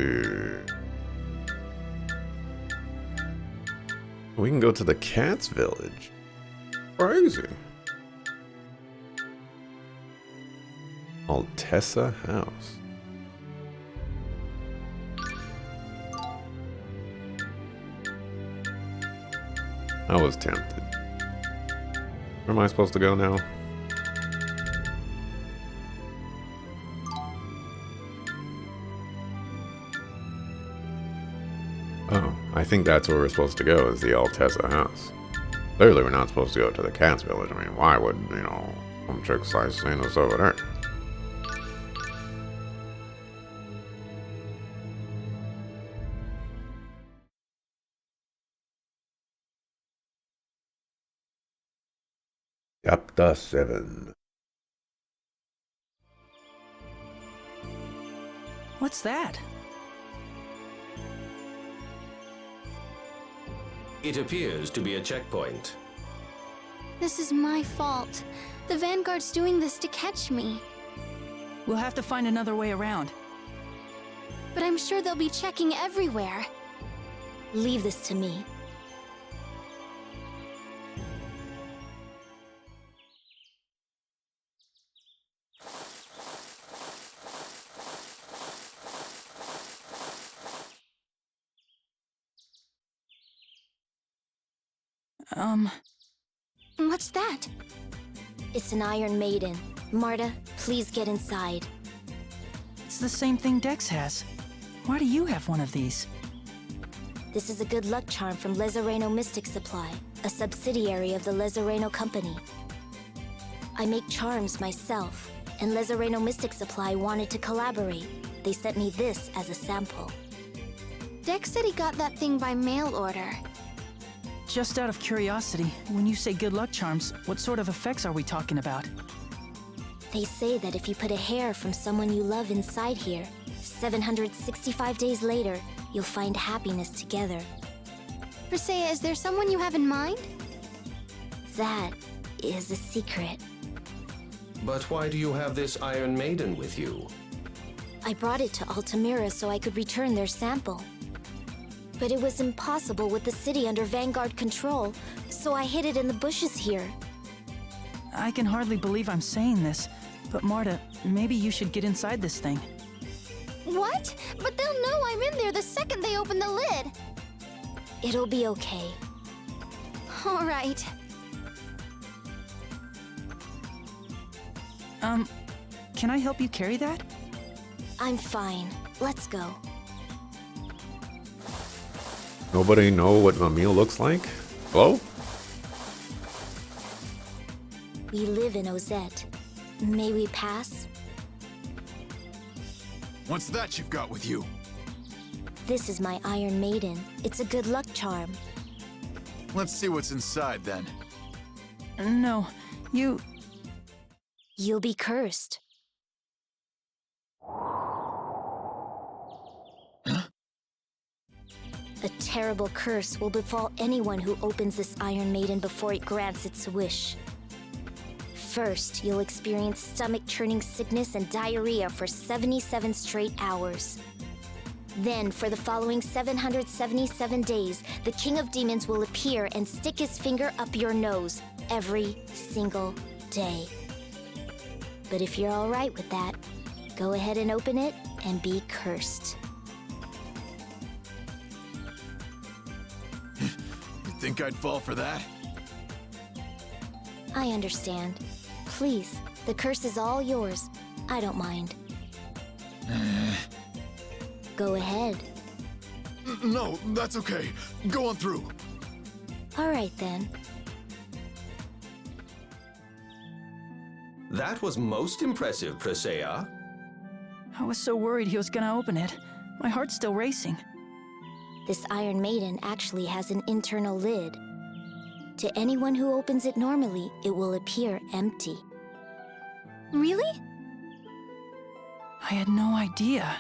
see. We can go to the cat's village. Crazy. Altessa House. I was tempted. Where am I supposed to go now? Oh, I think that's where we're supposed to go, is the Altessa House. Clearly we're not supposed to go to the cat's village. I mean, why would, some chick size seen us over there? Chapter 7. What's that? It appears to be a checkpoint. This is my fault. The Vanguard's doing this to catch me. We'll have to find another way around. But I'm sure they'll be checking everywhere. Leave this to me. What's that? It's an Iron Maiden. Marta, please get inside. It's the same thing Dex has. Why do you have one of these? This is a good luck charm from Lezareno Mystic Supply, a subsidiary of the Lezareno Company. I make charms myself, and Lezareno Mystic Supply wanted to collaborate. They sent me this as a sample. Dex said he got that thing by mail order. Just out of curiosity, when you say good luck charms, what sort of effects are we talking about? They say that if you put a hair from someone you love inside here, 765 days later, you'll find happiness together. Presea, is there someone you have in mind? That is a secret. But why do you have this Iron Maiden with you? I brought it to Altamira so I could return their sample. But it was impossible with the city under Vanguard control, so I hid it in the bushes here. I can hardly believe I'm saying this, but Marta, maybe you should get inside this thing. What? But they'll know I'm in there the second they open the lid. It'll be okay. All right. Can I help you carry that? I'm fine. Let's go. Nobody know what a meal looks like? Hello? We live in Ozette. May we pass? What's that you've got with you? This is my Iron Maiden. It's a good luck charm. Let's see what's inside then. No, you... You'll be cursed. A terrible curse will befall anyone who opens this Iron Maiden before it grants its wish. First, you'll experience stomach-churning sickness and diarrhea for 77 straight hours. Then, for the following 777 days, the King of Demons will appear and stick his finger up your nose every single day. But if you're all right with that, go ahead and open it and be cursed. You think I'd fall for that? I understand. Please, the curse is all yours. I don't mind. Go ahead. No, that's okay. Go on through. All right then. That was most impressive, Presea. I was so worried he was gonna open it. My heart's still racing. This Iron Maiden actually has an internal lid. To anyone who opens it normally, it will appear empty. Really? I had no idea.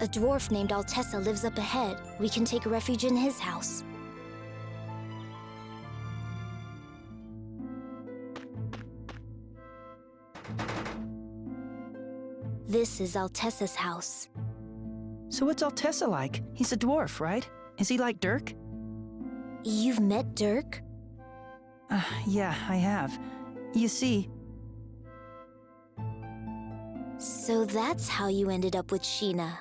A dwarf named Altessa lives up ahead. We can take refuge in his house. This is Altessa's house. So what's Altessa like? He's a dwarf, right? Is he like Dirk? You've met Dirk? Yeah, I have. You see... So that's how you ended up with Sheena.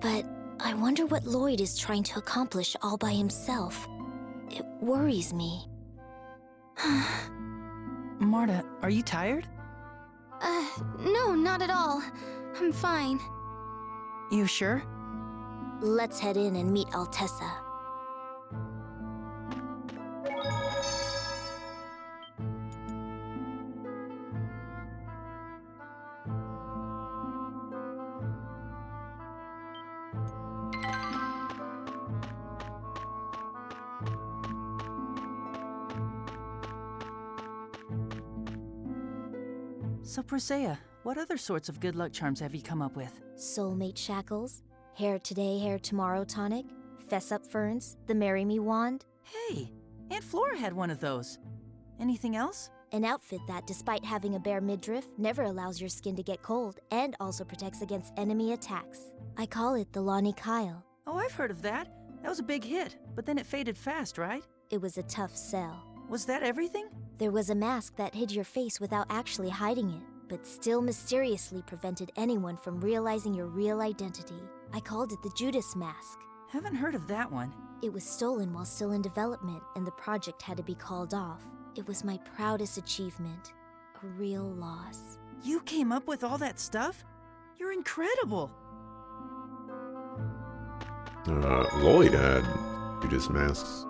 But I wonder what Lloyd is trying to accomplish all by himself. It worries me. Marta, are you tired? No, not at all. I'm fine. You sure? Let's head in and meet Altessa. So, Presea, what other sorts of good luck charms have you come up with? Soulmate shackles, hair today, hair tomorrow tonic, fess up ferns, the marry me wand, Hey, Aunt Flora had one of those. Anything else? an outfit that, despite having a bare midriff, never allows your skin to get cold and also protects against enemy attacks. I call it the Lonnie Kyle. Oh, I've heard of that. That was a big hit, but then it faded fast, right? It was a tough sell. Was that everything? There was a mask that hid your face without actually hiding it, but still mysteriously prevented anyone from realizing your real identity. I called it the Judas mask. Haven't heard of that one. It was stolen while still in development, and the project had to be called off. It was my proudest achievement. A real loss. You came up with all that stuff? You're incredible. Lloyd had Judas masks.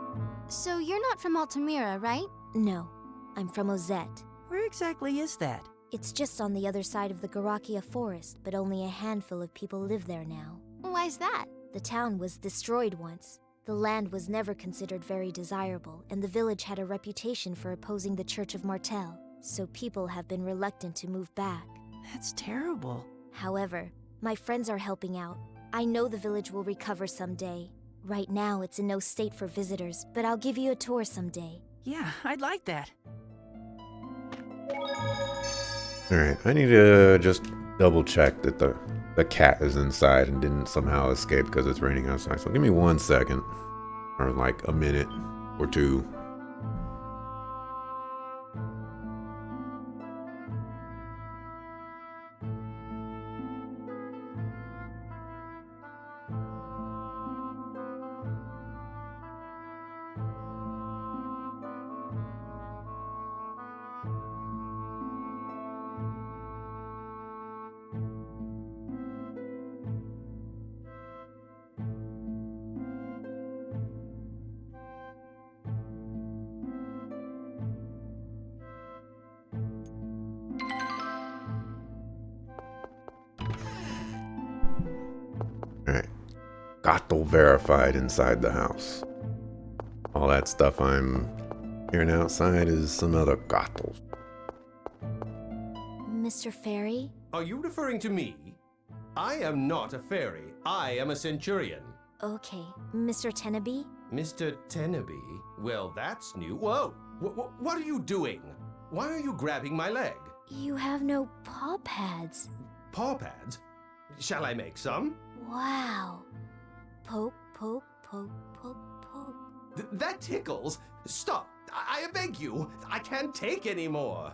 So you're not from Altamira, right? No, I'm from Ozette. Where exactly is that? It's just on the other side of the Garakia forest, but only a handful of people live there now. Why's that? The town was destroyed once. The land was never considered very desirable, and the village had a reputation for opposing the Church of Martel, so people have been reluctant to move back. That's terrible. However, my friends are helping out. I know the village will recover someday. Right now, it's in no state for visitors, but I'll give you a tour someday. Yeah, I'd like that. Alright, I need to just double check that the cat is inside and didn't somehow escape because it's raining outside. So give me 1 second. Or like a minute or two. Alright. Gato verified inside the house. All that stuff I'm hearing outside is some other gatos. Mr. Fairy? Are you referring to me? I am not a fairy. I am a centurion. Okay. Mr. Tenaby? Mr. Tenaby? Well, that's new. Whoa! What are you doing? Why are you grabbing my leg? You have no paw pads. Paw pads? Shall I make some? Wow. Poke, poke, poke, poke, poke. That tickles. Stop. I beg you. I can't take any more.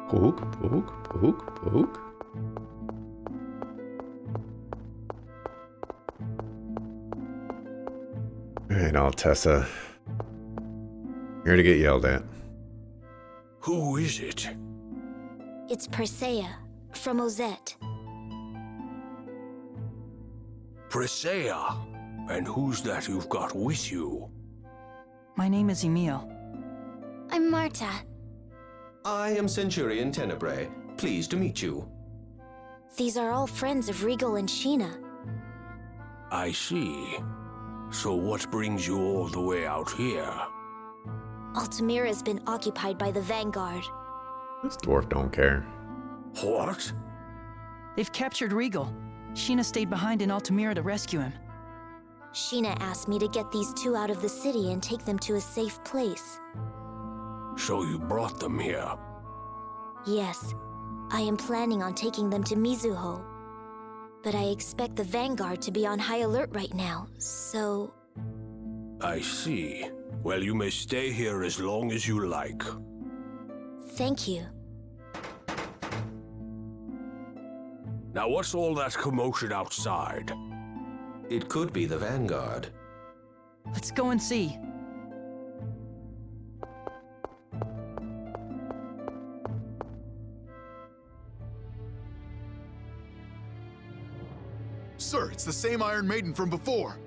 Poke, poke, poke, poke. Alright, Altessa. Here to get yelled at. Who is it? It's Persea, from Ozette. Presea. And who's that you've got with you? My name is Emil. I'm Marta. I am Centurion Tenebrae. Pleased to meet you. These are all friends of Regal and Sheena. I see. So what brings you all the way out here? Altamira's been occupied by the Vanguard. This dwarf don't care. What? They've captured Regal. Sheena stayed behind in Altamira to rescue him. Sheena asked me to get these two out of the city and take them to a safe place. So you brought them here? Yes. I am planning on taking them to Mizuho. But I expect the Vanguard to be on high alert right now, so... I see. Well, you may stay here as long as you like. Thank you. Now what's all that commotion outside? It could be the Vanguard. Let's go and see. Sir, it's the same Iron Maiden from before.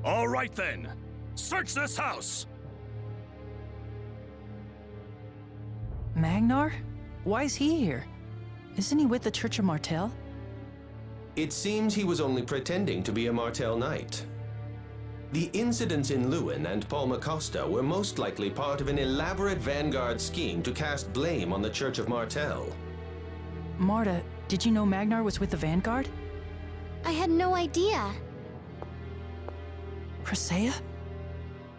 All right then. Search this house! Magnar? Why is he here? Isn't he with the Church of Martel? It seems he was only pretending to be a Martel Knight. The incidents in Lewin and Palmacosta were most likely part of an elaborate Vanguard scheme to cast blame on the Church of Martel. Marta, did you know Magnar was with the Vanguard? I had no idea. Presea?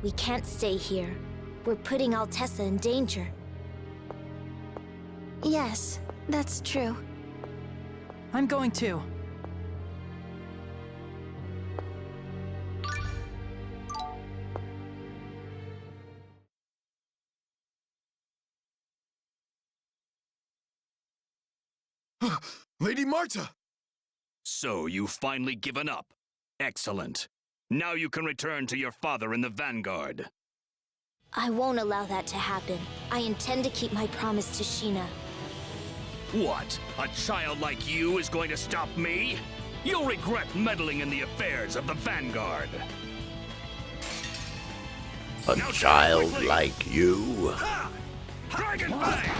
We can't stay here. We're putting Altessa in danger. Yes, that's true. I'm going too. Lady Marta! So you've finally given up. Excellent. Now you can return to your father in the Vanguard. I won't allow that to happen. I intend to keep my promise to Sheena. What? A child like you is going to stop me? You'll regret meddling in the affairs of the Vanguard. A Now child quickly. like you Ha! Dragon Bang!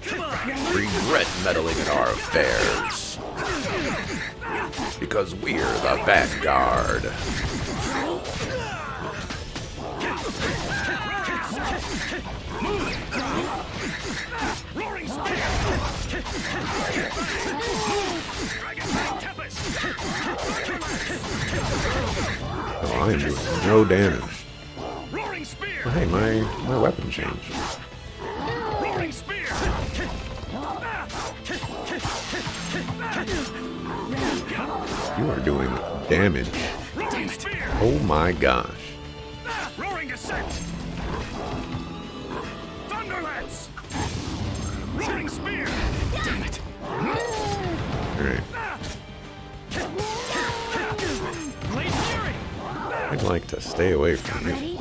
Come on! regret meddling in our affairs because we're the Vanguard. Roaring Spear! Dragon Bang Tempest! Oh, I am doing no damage. Roaring Spear! Oh, hey, my weapon changed. Roaring Spear! You are doing damage. Roaring Spear! Oh my gosh. Roaring Ascent! Thunderlance! Roaring Spear! Damn it! Alright. Blade Fury! I'd like to stay away from you. Ready?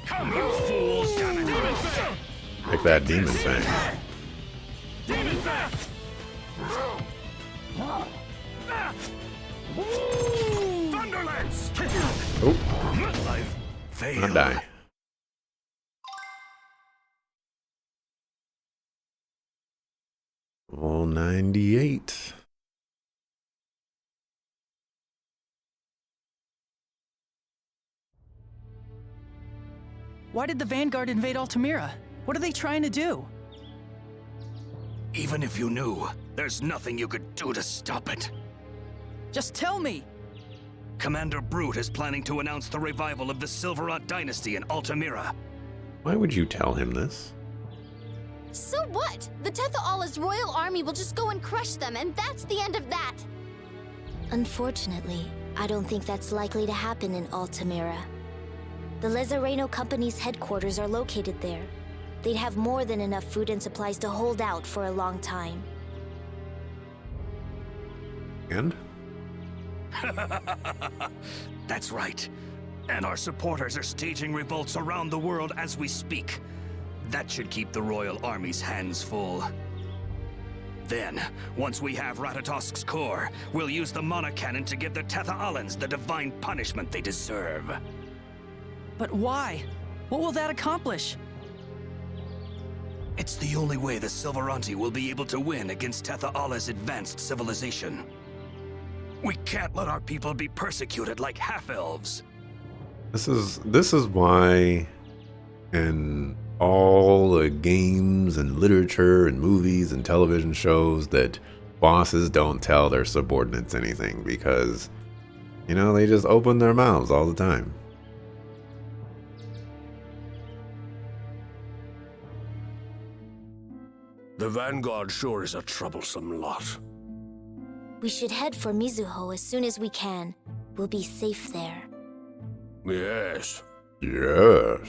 Come, you fools! Damn it! Demon Fang! Like that demon thing. Demon Fang! Thunderlance! Oh, I've failed. not die. All 98. Why did the Vanguard invade Altamira? What are they trying to do? Even if you knew, there's nothing you could do to stop it. Just tell me! Commander Brute is planning to announce the revival of the Silverot dynasty in Altamira. Why would you tell him this? So what? The Tetha'ala's royal army will just go and crush them, and that's the end of that. Unfortunately, I don't think that's likely to happen in Altamira. The Lezareno Company's headquarters are located there. They'd have more than enough food and supplies to hold out for a long time. And? That's right. And our supporters are staging revolts around the world as we speak. That should keep the Royal Army's hands full. Then, once we have Ratatosk's core, we'll use the Mana Cannon to give the Tetha'alans the divine punishment they deserve. But why? What will that accomplish? It's the only way the Silveranti will be able to win against Tetha'ala's advanced civilization. We can't let our people be persecuted like half-elves. This is why in all the games and literature and movies and television shows that bosses don't tell their subordinates anything, because, you know, they just open their mouths all the time. The Vanguard sure is a troublesome lot. We should head for Mizuho as soon as we can. We'll be safe there. Yes. Yes.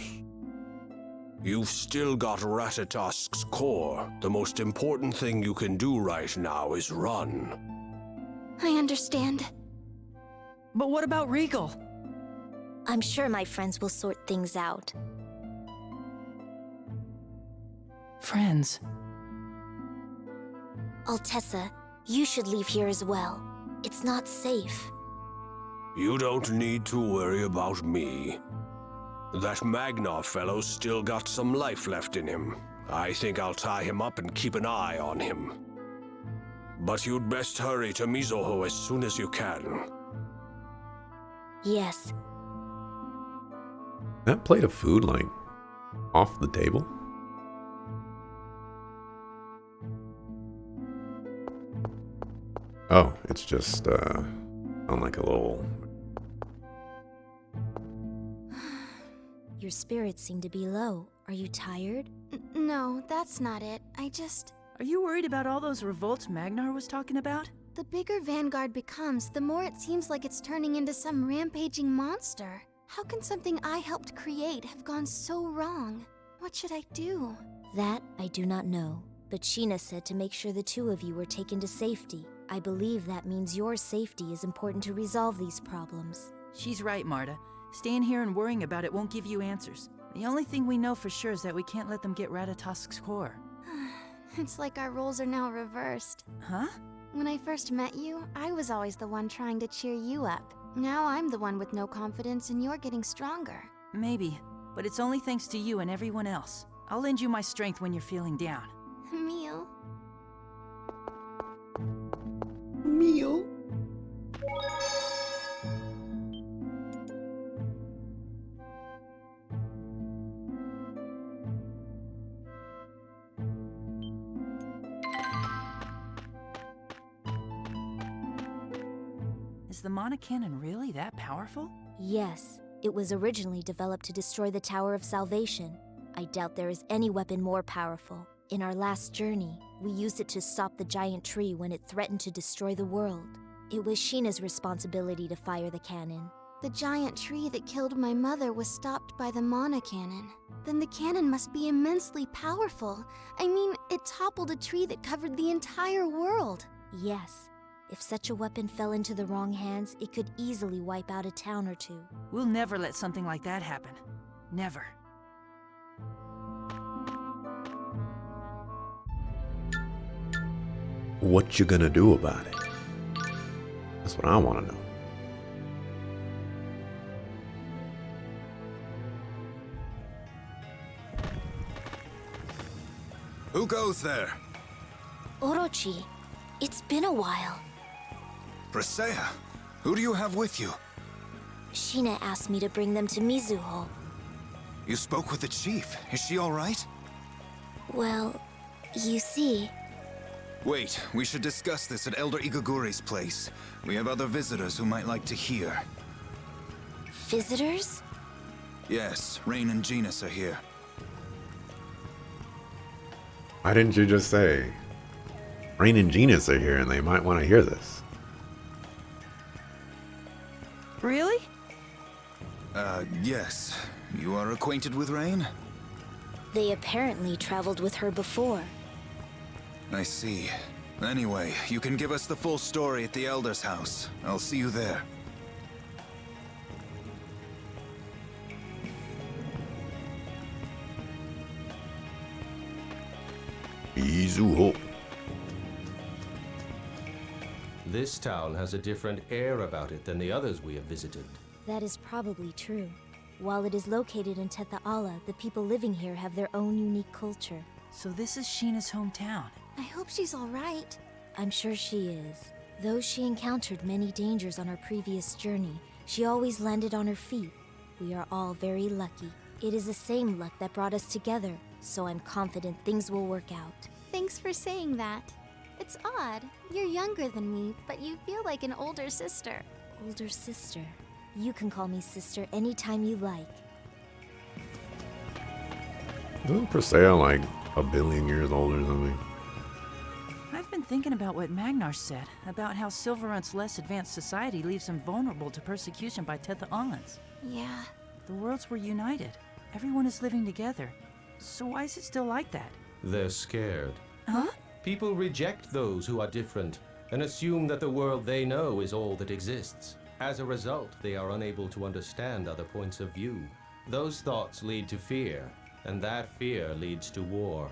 You've still got Ratatosk's core. The most important thing you can do right now is run. I understand. But what about Regal? I'm sure my friends will sort things out. Friends. Altessa, you should leave here as well. It's not safe. You don't need to worry about me. That Magnar fellow's still got some life left in him. I think I'll tie him up and keep an eye on him. But you'd best hurry to Mizuho as soon as you can. Yes. That plate of food, like, off the table? Oh, it's just, on like a little... Your spirits seem to be low. Are you tired? No, that's not it. Are you worried about all those revolts Magnar was talking about? The bigger Vanguard becomes, the more it seems like it's turning into some rampaging monster. How can something I helped create have gone so wrong? What should I do? That I do not know. But Sheena said to make sure the two of you were taken to safety. I believe that means your safety is important to resolve these problems. She's right, Marta. Staying here and worrying about it won't give you answers. The only thing we know for sure is that we can't let them get Ratatosk's core. It's like our roles are now reversed. Huh? When I first met you, I was always the one trying to cheer you up. Now I'm the one with no confidence and you're getting stronger. Maybe, but it's only thanks to you and everyone else. I'll lend you my strength when you're feeling down. Emil. Meal? Is the Mana Cannon really that powerful? Yes, it was originally developed to destroy the Tower of Salvation. I doubt there is any weapon more powerful. In our last journey, we used it to stop the giant tree when it threatened to destroy the world. It was Sheena's responsibility to fire the cannon. The giant tree that killed my mother was stopped by the Mana Cannon. Then the cannon must be immensely powerful. I mean, it toppled a tree that covered the entire world. Yes, if such a weapon fell into the wrong hands, it could easily wipe out a town or two. We'll never let something like that happen. Never. What you gonna do about it? That's what I want to know. Who goes there? Orochi, it's been a while. Presea, who do you have with you? Sheena asked me to bring them to Mizuho. You spoke with the chief. Is she all right? Well, you see... Wait, we should discuss this at Elder Igaguri's place. We have other visitors who might like to hear. Visitors? Yes, Rain and Genus are here. Why didn't you just say, Rain and Genus are here and they might want to hear this? Really? Yes. You are acquainted with Rain? They apparently traveled with her before. I see. Anyway, you can give us the full story at the Elder's house. I'll see you there. Mizuho. This town has a different air about it than the others we have visited. That is probably true. While it is located in Tethaala, the people living here have their own unique culture. So this is Sheena's hometown. I hope she's all right. I'm sure she is. Though she encountered many dangers on her previous journey, she always landed on her feet. We are all very lucky. It is the same luck that brought us together, so I'm confident things will work out. Thanks for saying that. It's odd. You're younger than me, but you feel like an older sister. Older sister. You can call me sister anytime you like. Isn't Presea like a billion years old or something? thinking about what Magnar said, about how Silverunt's less advanced society leaves them vulnerable to persecution by Tethaolans. Yeah. The worlds were united. Everyone is living together. So why is it still like that? They're scared. Huh? People reject those who are different and assume that the world they know is all that exists. As a result, they are unable to understand other points of view. Those thoughts lead to fear, and that fear leads to war.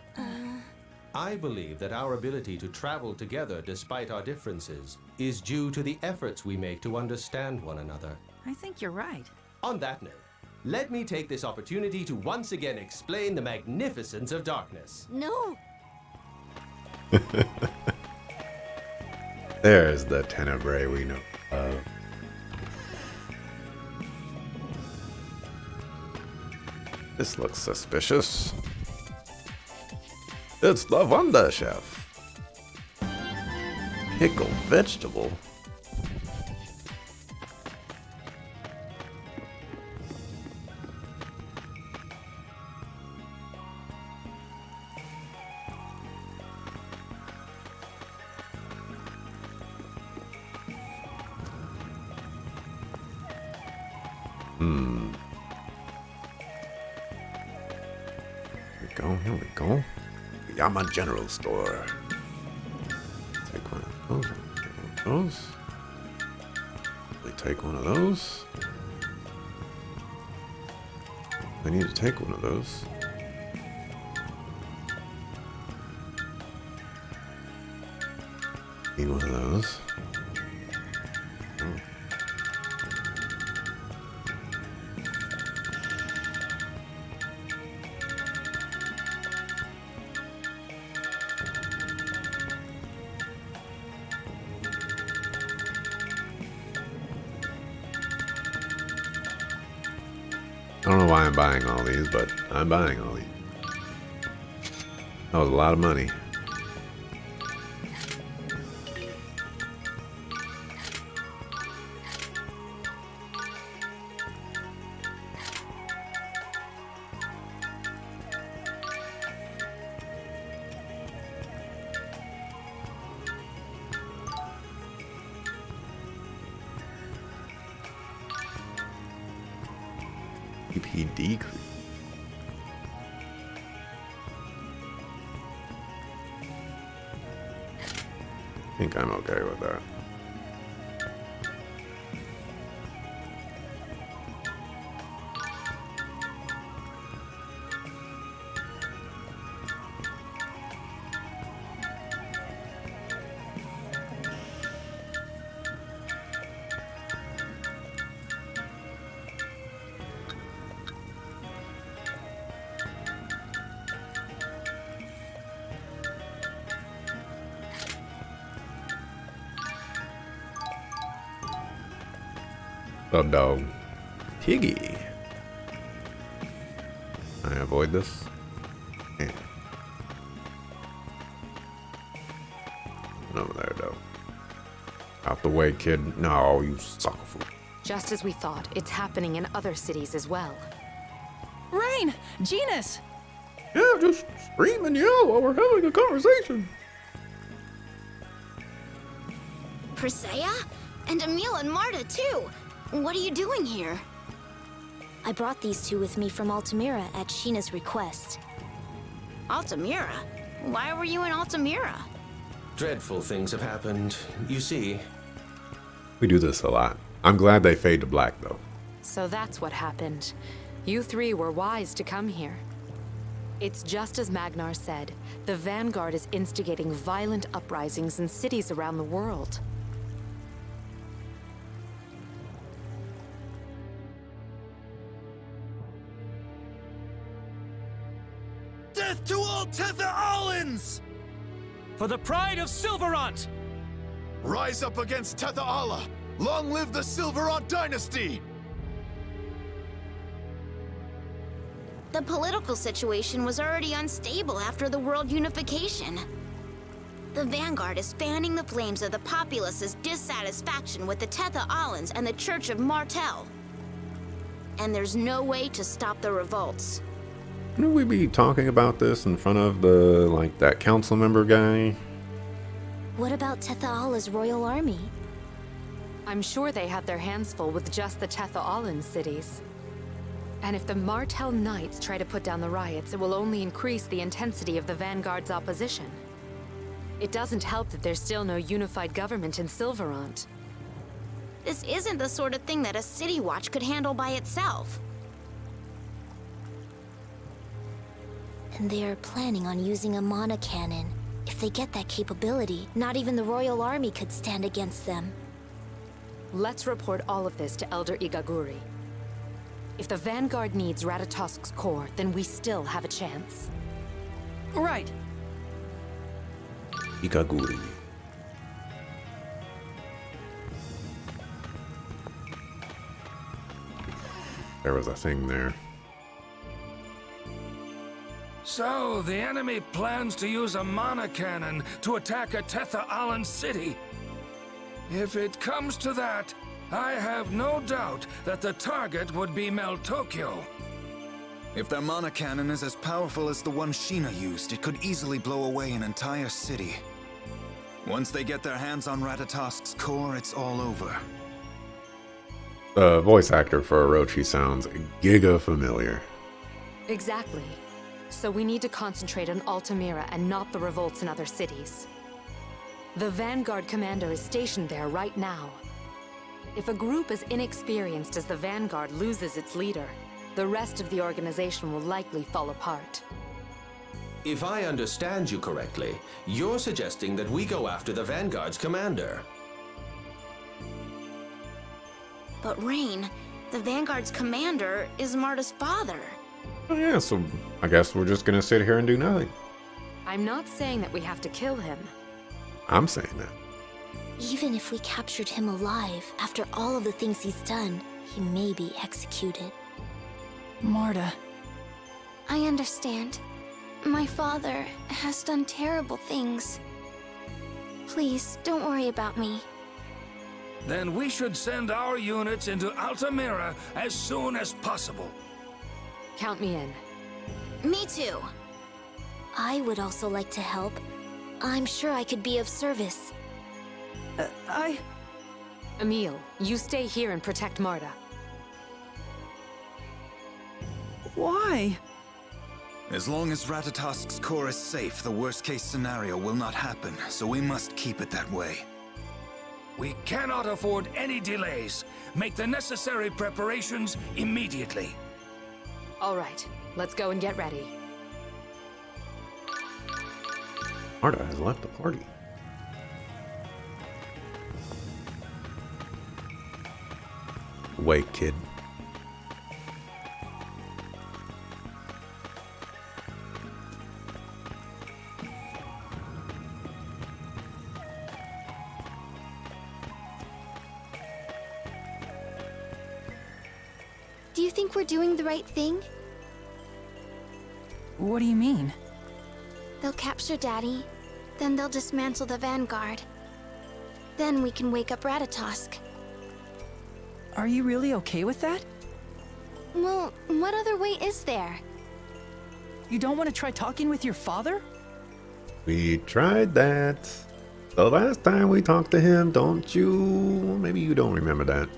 I believe that our ability to travel together despite our differences is due to the efforts we make to understand one another. I think you're right. On that note, let me take this opportunity to once again explain the magnificence of darkness. No. There's the Tenebrae we know of. This looks suspicious. It's the Wonder Chef. Pickled vegetable. Here we go. Yama General Store. Take one of those. We take one of those. I need to take one of those. Need one of those. I don't know why I'm buying all these, but I'm buying all these. That was a lot of money. EP decrease. I think I'm okay with that. Sub dog. Piggy. I avoid this? Yeah. Over there, though. Out the way, kid. No, you sucker fool. Just as we thought, it's happening in other cities as well. Rain! Genus! Yeah, just scream and yell while we're having a conversation. Presea? And Emil and Marta, too. What are you doing here? I brought these two with me from Altamira at Sheena's request. Altamira? Why were you in Altamira? Dreadful things have happened. You see, We do this a lot. I'm glad they fade to black, though. So that's what happened. You three were wise to come here. It's just as Magnar said. The Vanguard is instigating violent uprisings in cities around the world. Death to all Tethaolans! For the pride of Silverant! Rise up against Tethaala! Long live the Silverant dynasty! The political situation was already unstable after the world unification. The Vanguard is fanning the flames of the populace's dissatisfaction with the Tethaolans and the Church of Martel. And there's no way to stop the revolts. Wouldn't we be talking about this in front of the, that council member guy? What about Tetha'ala's royal army? I'm sure they have their hands full with just the Tetha'alan cities. And if the Martell Knights try to put down the riots, it will only increase the intensity of the Vanguard's opposition. It doesn't help that there's still no unified government in Silverant. This isn't the sort of thing that a city watch could handle by itself. And they are planning on using a mana cannon. If they get that capability, not even the royal army could stand against them. Let's report all of this to Elder Igaguri. If the Vanguard needs Ratatosk's core, then we still have a chance. Right. Ikaguri. There was a thing there. So, the enemy plans to use a mana cannon to attack a Tetha'alan city. If it comes to that, I have no doubt that the target would be Meltokyo. If their mana cannon is as powerful as the one Sheena used, it could easily blow away an entire city. Once they get their hands on Ratatosk's core, it's all over. The voice actor for Orochi sounds giga familiar. Exactly. So we need to concentrate on Altamira and not the revolts in other cities. The Vanguard commander is stationed there right now. If a group as inexperienced as the Vanguard loses its leader, the rest of the organization will likely fall apart. If I understand you correctly, you're suggesting that we go after the Vanguard's commander. But Rain, the Vanguard's commander is Marta's father. Oh, yeah, so I guess we're just gonna sit here and do nothing. I'm not saying that we have to kill him. I'm saying that. Even if we captured him alive, after all of the things he's done, he may be executed. Marta. I understand. My father has done terrible things. Please, don't worry about me. Then we should send our units into Altamira as soon as possible. Count me in. Me too. I would also like to help. I'm sure I could be of service. Emil, you stay here and protect Marta. Why? As long as Ratatosk's core is safe, the worst-case scenario will not happen, so we must keep it that way. We cannot afford any delays. Make the necessary preparations immediately. All right, let's go and get ready. Marta has left the party. Wait, kid. Do you think we're doing the right thing? What do you mean? They'll capture Daddy, then they'll dismantle the Vanguard. Then we can wake up Ratatosk. Are you really okay with that? Well, what other way is there? You don't want to try talking with your father? We tried that. The last time we talked to him, don't you? Maybe you don't remember that.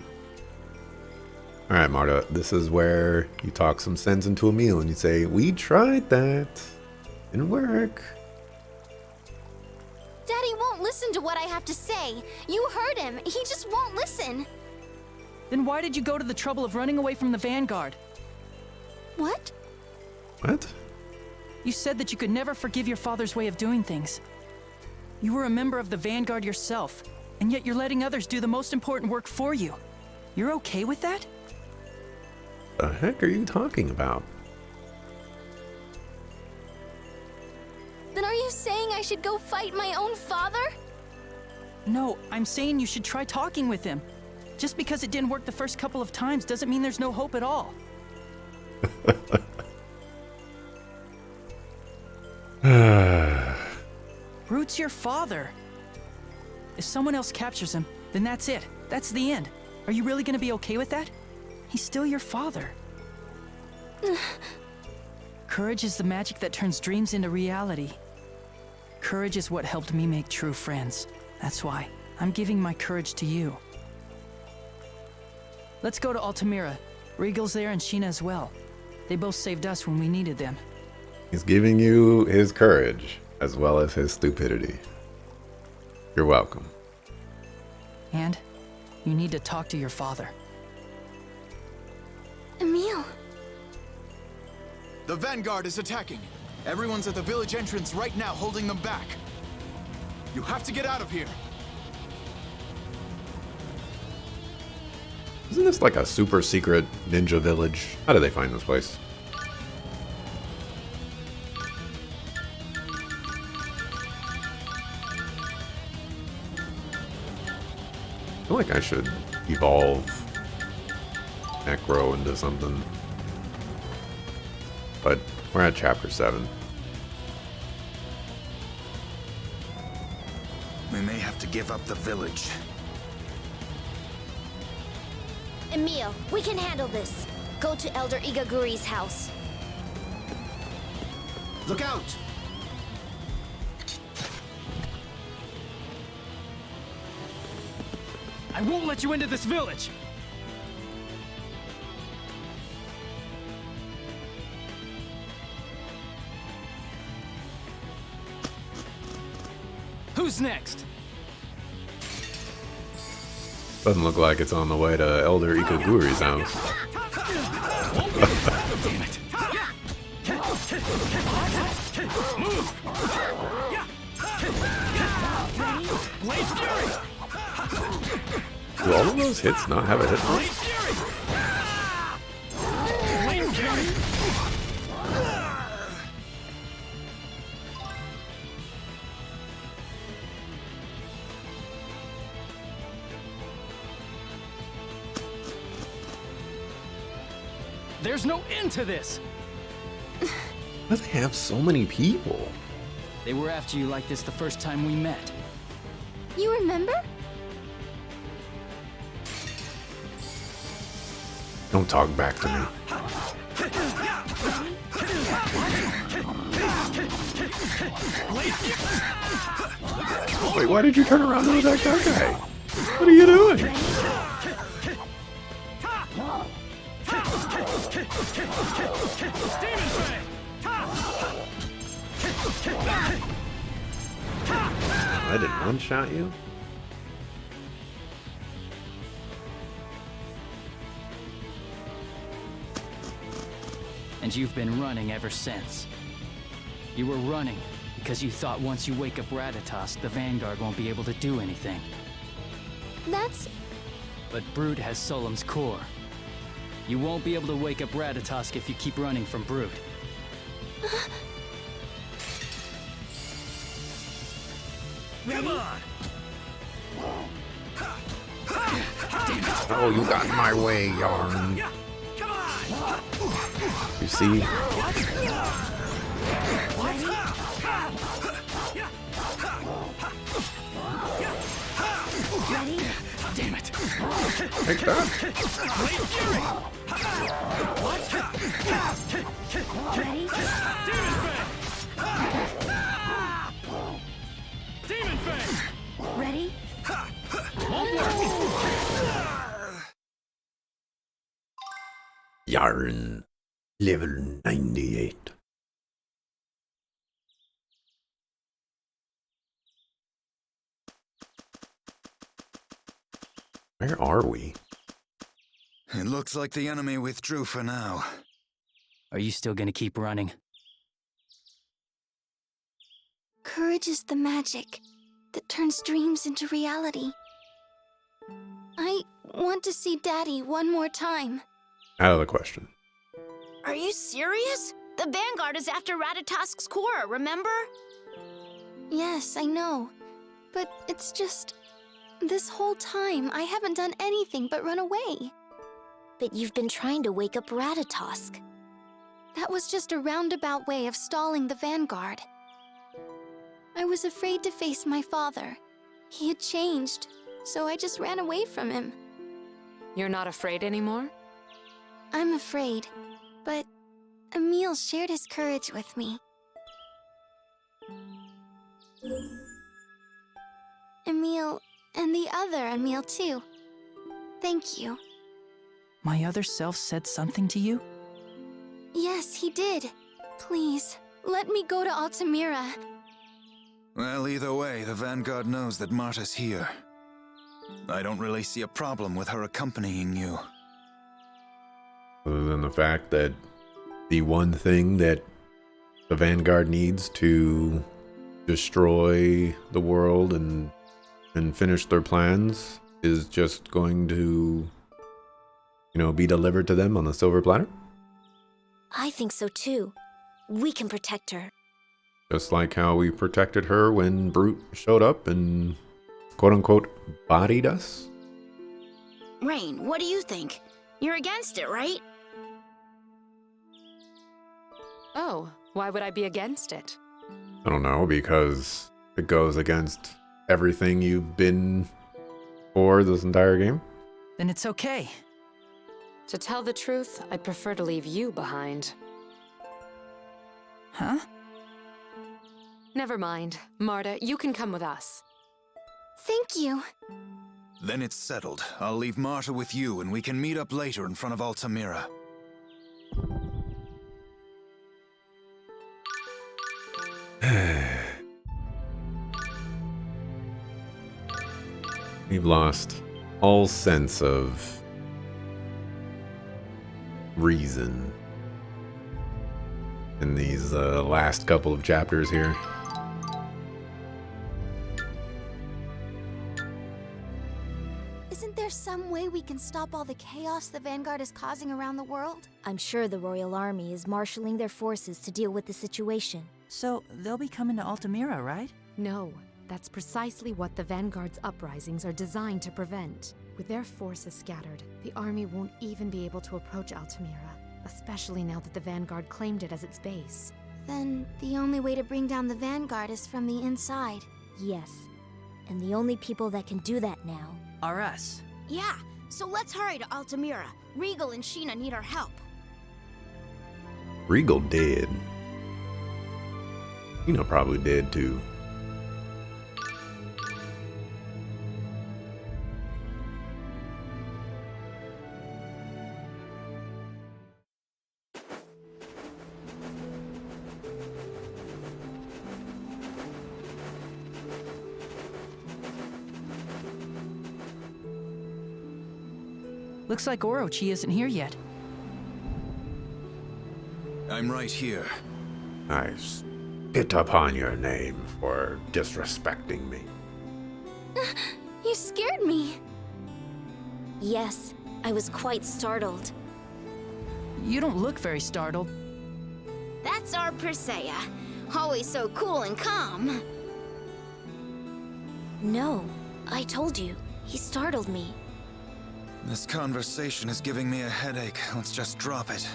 Alright, Marta, this is where you talk some sense into Emil and you say, we tried that. Didn't work. Daddy won't listen to what I have to say. You heard him. He just won't listen. Then why did you go to the trouble of running away from the Vanguard? What? What? You said that you could never forgive your father's way of doing things. You were a member of the Vanguard yourself, and yet you're letting others do the most important work for you. You're okay with that? The heck are you talking about? Then are you saying I should go fight my own father? No, I'm saying you should try talking with him. Just because it didn't work the first couple of times doesn't mean there's no hope at all. Root's your father. If someone else captures him, then that's it. That's the end. Are you really gonna be okay with that? He's still your father. Courage is the magic that turns dreams into reality. Courage is what helped me make true friends. That's why I'm giving my courage to you. Let's go to Altamira. Regal's there and Sheena as well. They both saved us when we needed them. He's giving you his courage as well as his stupidity. You're welcome. And you need to talk to your father. Emil. The Vanguard is attacking. Everyone's at the village entrance right now, holding them back. You have to get out of here. Isn't this like a super secret ninja village? How did they find this place? I feel like I should evolve Necro into something. But we're at chapter 7. We may have to give up the village. Emil, we can handle this. Go to Elder Igaguri's house. Look out! I won't let you into this village! Who's next? Doesn't look like it's on the way to Elder Ikaguri's house. Damn it! Move! Blade Fury! Do all of those hits not have a hit mark? Blade Fury! There's no end to this! Why do they have so many people? They were after you like this the first time we met. You remember? Don't talk back to me. Wait, why did you turn around to attack that guy? What are you doing? I didn't one-shot you? And you've been running ever since. You were running because you thought once you wake up Ratatosk, the Vanguard won't be able to do anything. That's... But Brood has Solemn's core. You won't be able to wake up Ratatosk if you keep running from Brood. Come on! Oh, you got in my way, Yarn. Come on! You see? Damn it! Take that. Demon Fang! Ready? Yarn. Level 98. Where are we? It looks like the enemy withdrew for now. Are you still gonna keep running? Courage is the magic that turns dreams into reality. I want to see Daddy one more time. Out of the question. Are you serious? The Vanguard is after Ratatosk's core, remember? Yes, I know. But it's just... This whole time, I haven't done anything but run away. But you've been trying to wake up Ratatosk. That was just a roundabout way of stalling the Vanguard. I was afraid to face my father. He had changed, so I just ran away from him. You're not afraid anymore? I'm afraid, but Emil shared his courage with me. Emil, and the other Emil too. Thank you. My other self said something to you? Yes, he did. Please, let me go to Altamira. Well, either way, the Vanguard knows that Marta's here. I don't really see a problem with her accompanying you. Other than the fact that the one thing that the Vanguard needs to destroy the world and finish their plans is just going to, be delivered to them on a silver platter? I think so too. We can protect her. Just like how we protected her when Brute showed up and quote-unquote bodied us? Rain, what do you think? You're against it, right? Oh, why would I be against it? I don't know, because it goes against everything you've been for this entire game. Then it's okay. To tell the truth, I'd prefer to leave you behind. Huh? Never mind. Marta, you can come with us. Thank you. Then it's settled. I'll leave Marta with you, and we can meet up later in front of Altamira. We've lost all sense of reason in these last couple of chapters here. Isn't there some way we can stop all the chaos the Vanguard is causing around the world? I'm sure the Royal Army is marshaling their forces to deal with the situation. So they'll be coming to Altamira, right? No, that's precisely what the Vanguard's uprisings are designed to prevent. With their forces scattered, the army won't even be able to approach Altamira, especially now that the Vanguard claimed it as its base. Then the only way to bring down the Vanguard is from the inside. Yes, and the only people that can do that now Are us. Yeah, so let's hurry to Altamira. Regal and Sheena need our help. Regal did. Probably did too. Looks like Orochi isn't here yet. I'm right here. I spit upon your name for disrespecting me. You scared me. Yes, I was quite startled. You don't look very startled. That's our Persea. Always so cool and calm. No, I told you. He startled me. This conversation is giving me a headache. Let's just drop it.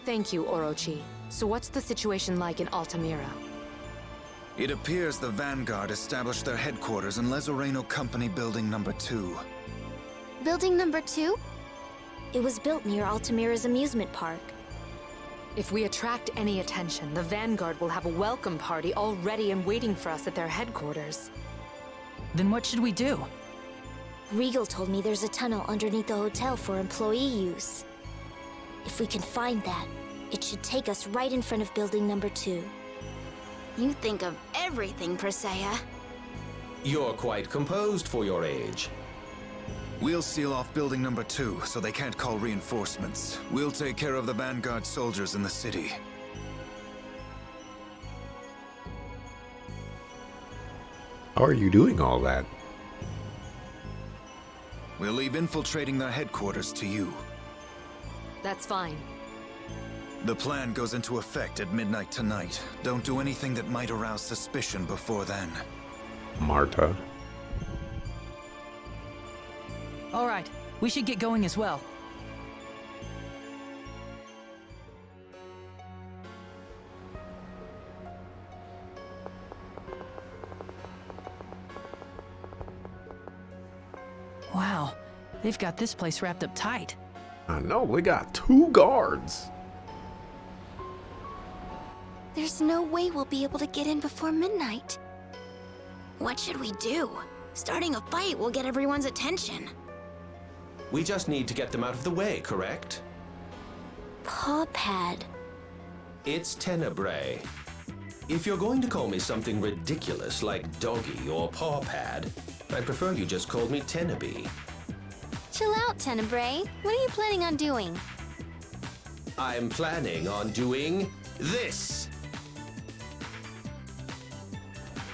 Thank you, Orochi. So what's the situation like in Altamira? It appears the Vanguard established their headquarters in Lezoreno Company Building Number 2. Building number 2? It was built near Altamira's amusement park. If we attract any attention, the Vanguard will have a welcome party all ready and waiting for us at their headquarters. Then what should we do? Regal told me there's a tunnel underneath the hotel for employee use. If we can find that, it should take us right in front of building number 2. You think of everything, Persea. You're quite composed for your age. We'll seal off building number 2 so they can't call reinforcements. We'll take care of the Vanguard soldiers in the city. How are you doing all that? We'll leave infiltrating their headquarters to you. That's fine. The plan goes into effect at midnight tonight. Don't do anything that might arouse suspicion before then. Marta. All right, we should get going as well. Wow, they've got this place wrapped up tight. I know, we got 2 guards. There's no way we'll be able to get in before midnight. What should we do? Starting a fight will get everyone's attention. We just need to get them out of the way, correct? Paw Pad. It's Tenebrae. If you're going to call me something ridiculous like Doggy or Paw Pad, I'd prefer you just called me Tenebee. Chill out, Tenebrae. What are you planning on doing? I'm planning on doing this.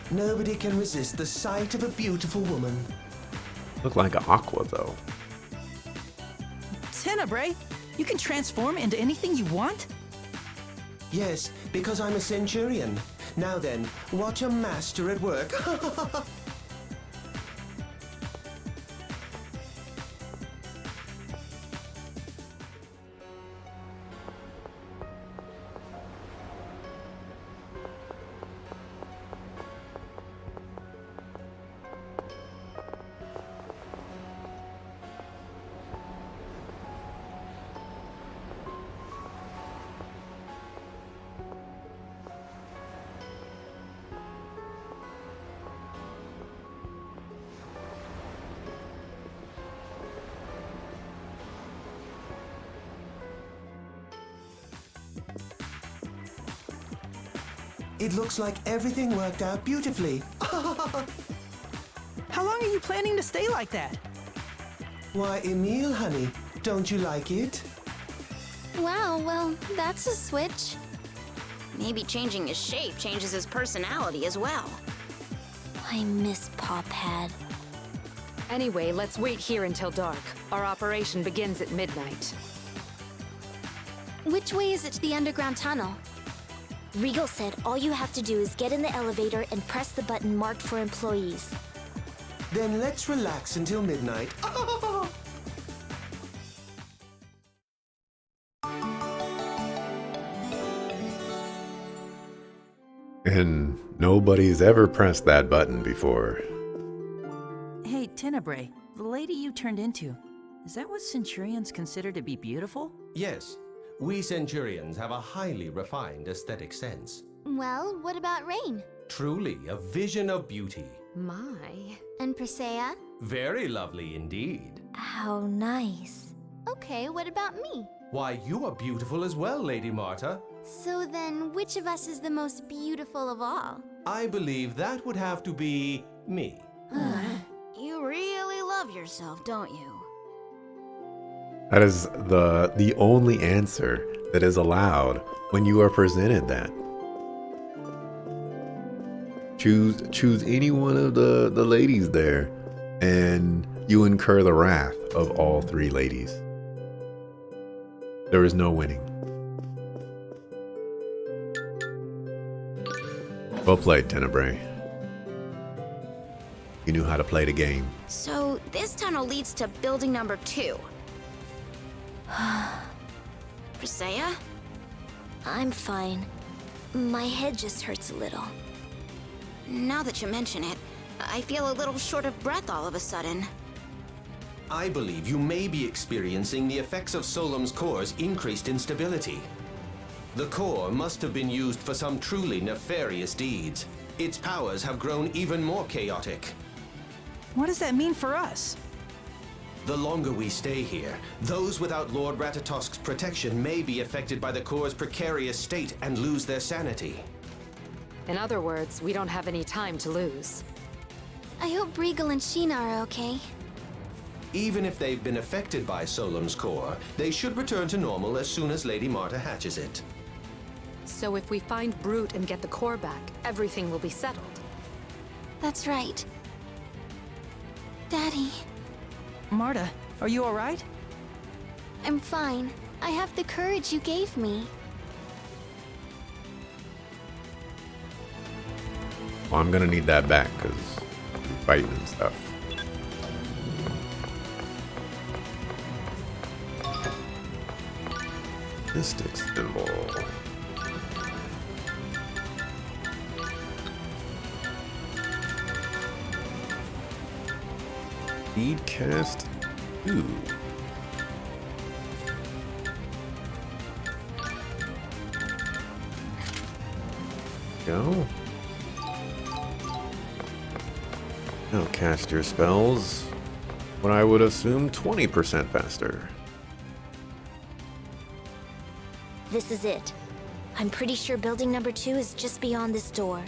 Nobody can resist the sight of a beautiful woman. Look like an aqua though. Tenebrae, you can transform into anything you want? Yes, because I'm a centurion. Now then, watch a master at work. It looks like everything worked out beautifully. How long are you planning to stay like that? Why, Emile, honey, don't you like it? Wow, well, that's a switch. Maybe changing his shape changes his personality as well. I miss Paw Pad. Anyway, let's wait here until dark. Our operation begins at midnight. Which way is it to the underground tunnel? Regal said all you have to do is get in the elevator and press the button marked for employees. Then let's relax until midnight. And nobody's ever pressed that button before. Hey, Tenebrae, the lady you turned into, is that what Centurions consider to be beautiful? Yes, we centurions have a highly refined aesthetic sense. Well, what about Rain? Truly a vision of beauty. My. And Persea? Very lovely indeed. How nice. Okay, what about me? Why, you are beautiful as well, Lady Marta. So then, which of us is the most beautiful of all? I believe that would have to be me. You really love yourself, don't you? That is the only answer that is allowed when you are presented that. Choose any one of the ladies there, and you incur the wrath of all three ladies. There is no winning. Well played, Tenebrae. You knew how to play the game. So this tunnel leads to building number 2. Persea? I'm fine. My head just hurts a little. Now that you mention it, I feel a little short of breath all of a sudden. I believe you may be experiencing the effects of Solemn's core's increased instability. The core must have been used for some truly nefarious deeds. Its powers have grown even more chaotic. What does that mean for us? The longer we stay here, those without Lord Ratatosk's protection may be affected by the core's precarious state and lose their sanity. In other words, we don't have any time to lose. I hope Regal and Sheena are okay. Even if they've been affected by Solemn's core, they should return to normal as soon as Lady Marta hatches it. So if we find Brute and get the core back, everything will be settled. That's right. Daddy, Marta, are you all right? I'm fine. I have the courage you gave me. Well, I'm gonna need that back because you're fighting and stuff. Mystic symbol. Speed cast 2. go. Now cast your spells. What I would assume 20% faster. This is it. I'm pretty sure building number 2 is just beyond this door.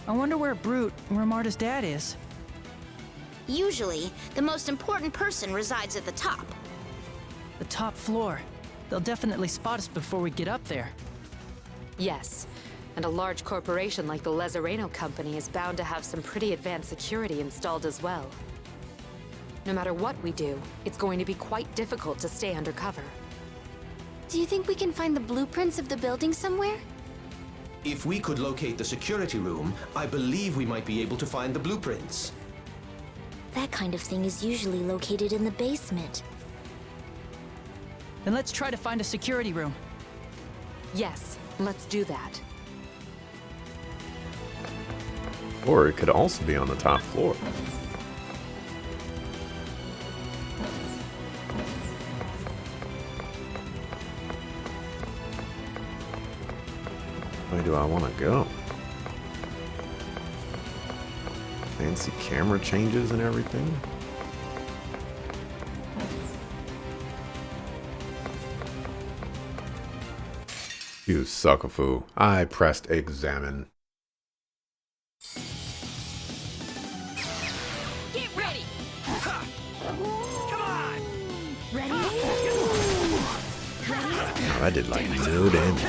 I wonder where where Marta's dad is. Usually, the most important person resides at the top. The top floor. They'll definitely spot us before we get up there. Yes, and a large corporation like the Lezareno Company is bound to have some pretty advanced security installed as well. No matter what we do, it's going to be quite difficult to stay undercover. Do you think we can find the blueprints of the building somewhere? If we could locate the security room, I believe we might be able to find the blueprints. That kind of thing is usually located in the basement. Then let's try to find a security room. Yes, let's do that. Or it could also be on the top floor. Where do I want to go? Fancy camera changes and everything. You suckafoo. I pressed examine. Get ready! Come on! Ready? Oh, I did like no damage.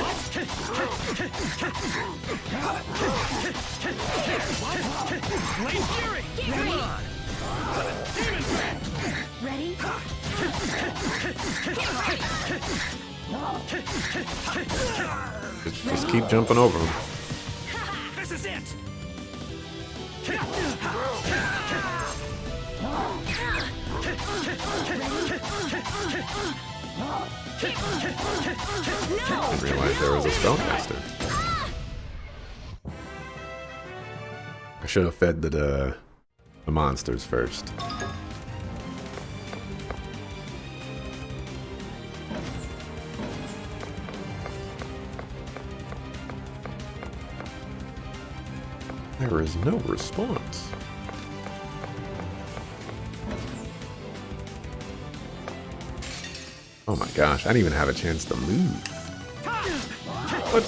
Blade Fury! Come on! Demon Threat! Ready? Just keep jumping over them. This is it! I didn't realize there was a spellcaster. I should have fed the monsters first. There is no response. Oh my gosh, I didn't even have a chance to move. What?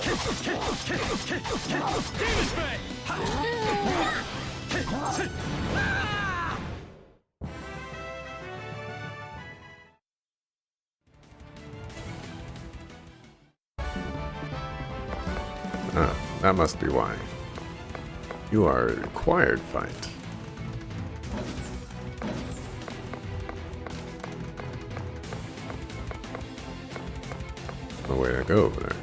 Ah, that must be why. You are a required fight. No way to go over there.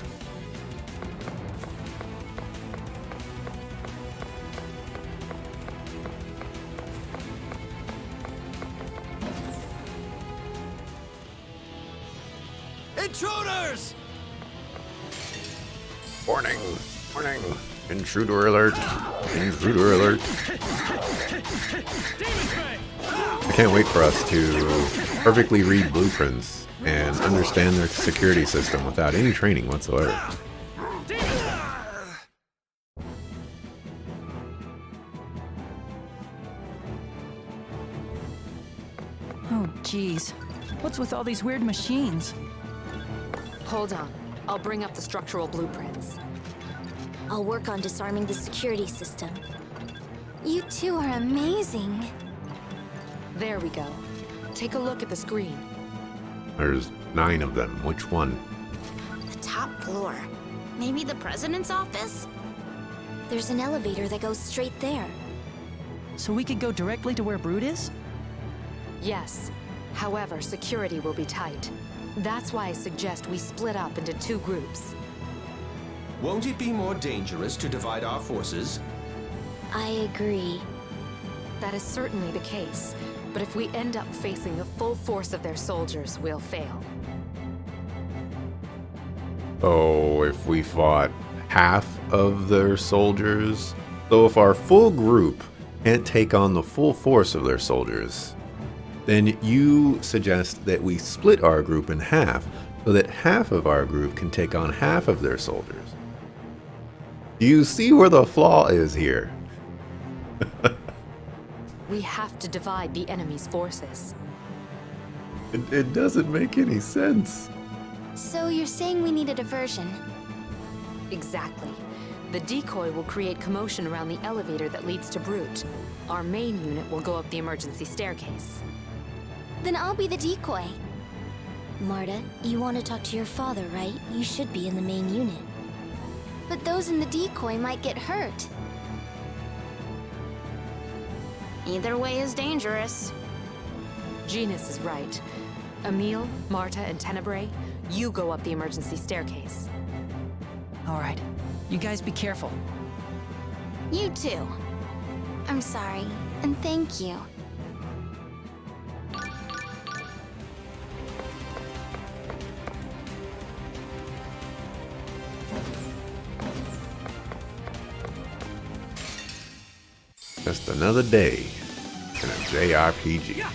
Intruders! Warning! Warning! Intruder alert! Intruder alert! I can't wait for us to perfectly read blueprints and understand their security system without any training whatsoever. Oh, geez. What's with all these weird machines? Hold on. I'll bring up the structural blueprints. I'll work on disarming the security system. You two are amazing. There we go. Take a look at the screen. There's 9 of them. Which one? The top floor. Maybe the president's office? There's an elevator that goes straight there. So we could go directly to where Brood is? Yes. However, security will be tight. That's why I suggest we split up into 2 groups. Won't it be more dangerous to divide our forces? I agree. That is certainly the case. But if we end up facing the full force of their soldiers, we'll fail. Oh, if we fought half of their soldiers? So if our full group can't take on the full force of their soldiers, then you suggest that we split our group in half so that half of our group can take on half of their soldiers. You see where the flaw is here. We have to divide the enemy's forces. It doesn't make any sense. So you're saying we need a diversion? Exactly. The decoy will create commotion around the elevator that leads to Brute. Our main unit will go up the emergency staircase. Then I'll be the decoy. Marta, you want to talk to your father, right? You should be in the main unit. But those in the decoy might get hurt. Either way is dangerous. Genus is right. Emile, Marta, and Tenebrae, you go up the emergency staircase. All right. You guys be careful. You too. I'm sorry, and thank you. Just another day in a JRPG.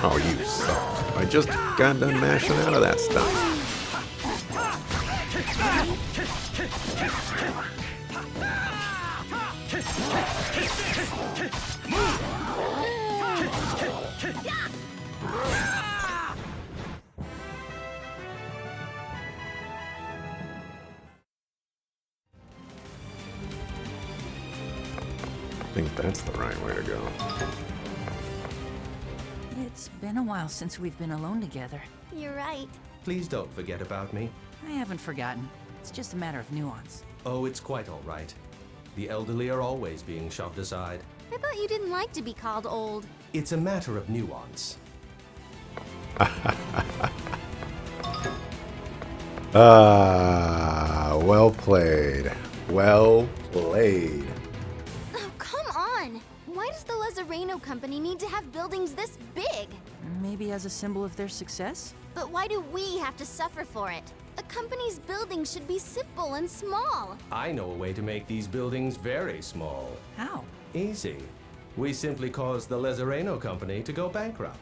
Oh, you suck. I just got done mashing out of that stuff. I think that's the right way to go. It's been a while since we've been alone together. You're right. Please don't forget about me. I haven't forgotten. It's just a matter of nuance. Oh, it's quite all right. The elderly are always being shoved aside. I thought you didn't like to be called old. It's a matter of nuance. Well played. Well played. Oh, come on! Why does the Lezareno company need to have buildings this big? Maybe as a symbol of their success? But why do we have to suffer for it? A company's buildings should be simple and small. I know a way to make these buildings very small. How? Easy. We simply caused the Lezareno company to go bankrupt.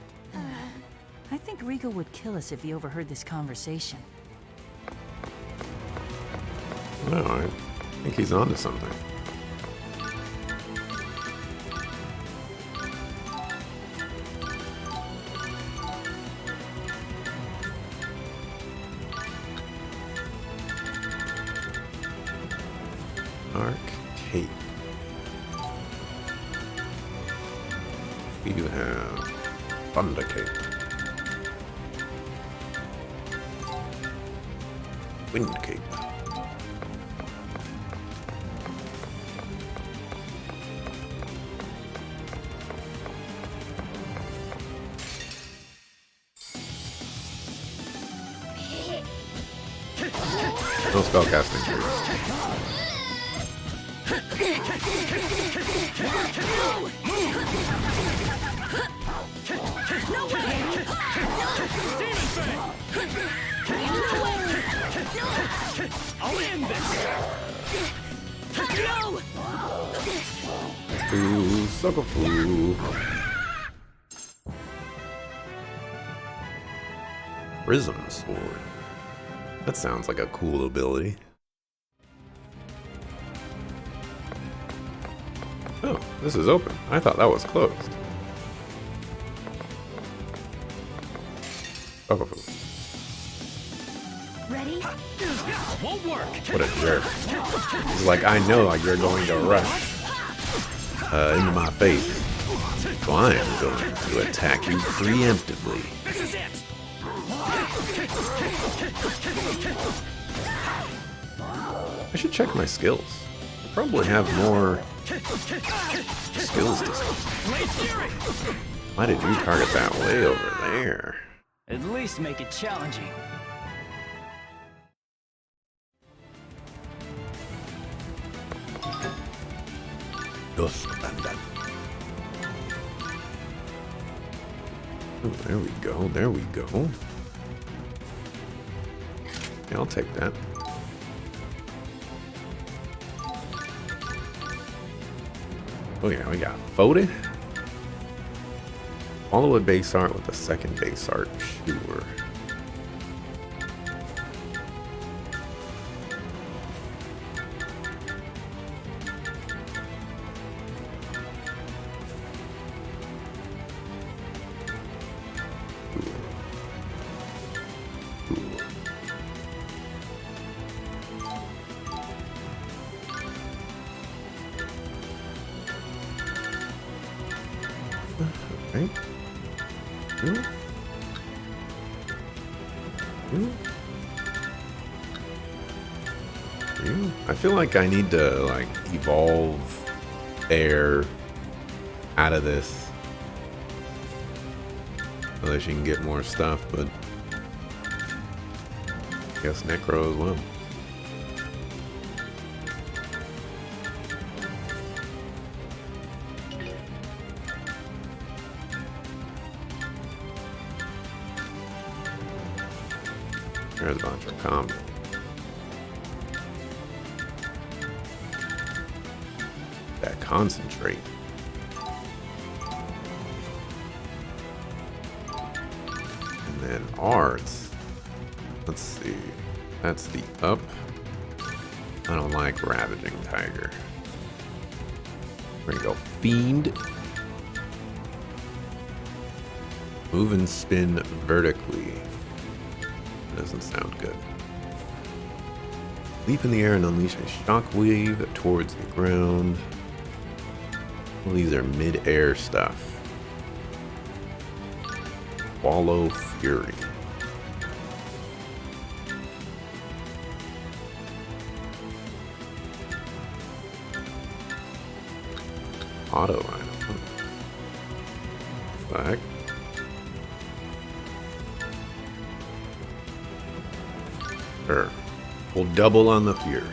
I think Rigo would kill us if he overheard this conversation. No, I think he's onto something. Arc Cape. You have Thunder Cape. Wind Cape. No spellcasting, please. Ooh, sucker flu. Prism Sword. That sounds like a cool ability. Oh, this is open. I thought that was closed. Sucker flu. Ready? Won't work. What a jerk. He's like, I know you're going to rush into my face. So I am going to attack you preemptively. This is it. I should check my skills. I probably have more skills to see. Why did you target that way over there? At least make it challenging. Dusk Bandit. Oh, there we go, there we go. Yeah, I'll take that. Oh yeah, we got Fody. Follow a base art with a second base art. Sure. I feel like I need to like evolve air out of this so that she can get more stuff, but I guess Necro as well. There's a bunch of combo. That concentrate. And then arts. Let's see. That's the up. I don't like Ravaging Tiger. We're gonna go Fiend. Move and spin vertically. Doesn't sound good. Leap in the air and unleash a shockwave towards the ground. Well, these are mid-air stuff. Wallow Fury. Auto item. Back. Sure. We'll double on the Fury.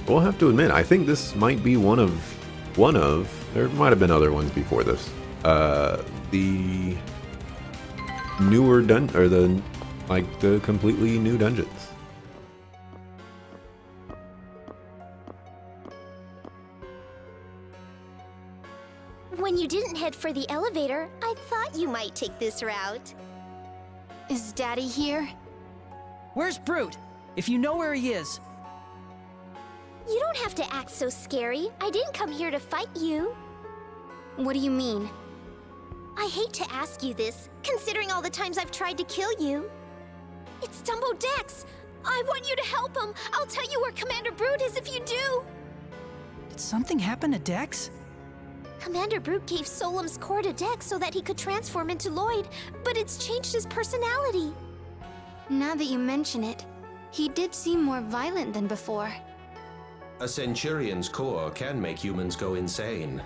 We'll have to admit, I think this might be one of, there might have been other ones before this. The newer or the completely new dungeons. When you didn't head for the elevator, I thought you might take this route. Is Daddy here? Where's Brute? If you know where he is. You don't have to act so scary. I didn't come here to fight you. What do you mean? I hate to ask you this, considering all the times I've tried to kill you. It's Dumbo Dex. I want you to help him. I'll tell you where Commander Brute is if you do. Did something happen to Dex? Commander Brute gave Solemn's core to Dex so that he could transform into Lloyd, but it's changed his personality. Now that you mention it, he did seem more violent than before. A Centurion's core can make humans go insane.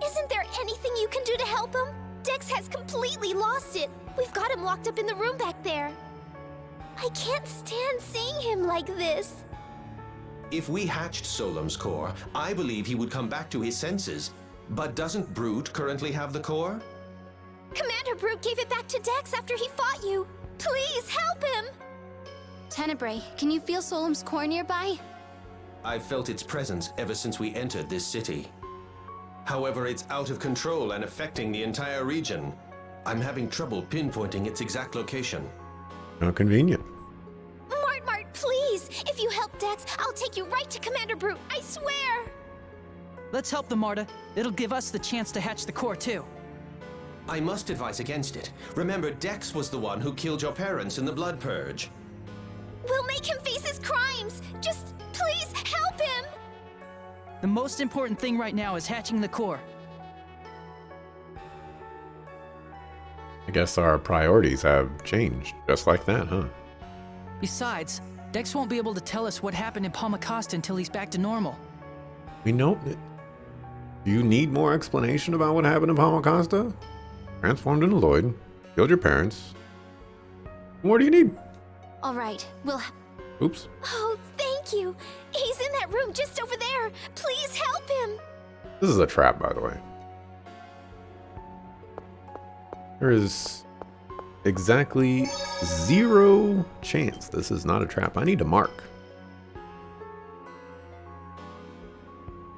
Isn't there anything you can do to help him? Dex has completely lost it. We've got him locked up in the room back there. I can't stand seeing him like this. If we hatched Solemn's core, I believe he would come back to his senses. But doesn't Brute currently have the core? Commander Brute gave it back to Dex after he fought you. Please help him! Tenebrae, can you feel Solemn's core nearby? I've felt its presence ever since we entered this city. However, it's out of control and affecting the entire region. I'm having trouble pinpointing its exact location. How convenient. Mart, please! If you help Dex, I'll take you right to Commander Brute, I swear! Let's help the Marta. It'll give us the chance to hatch the core too. I must advise against it. Remember, Dex was the one who killed your parents in the Blood Purge. We'll make him face his crimes! Just please help him! The most important thing right now is hatching the core. I guess our priorities have changed just like that, huh? Besides, Dex won't be able to tell us what happened in Palmacosta until he's back to normal. We know. Do you need more explanation about what happened in Palmacosta? Transformed into Lloyd, killed your parents. What do you need? All right, we'll... Oops. Oh, thank you! He's in that room just over there! Please help him! This is a trap, by the way. There is exactly 0 chance this is not a trap. I need to mark.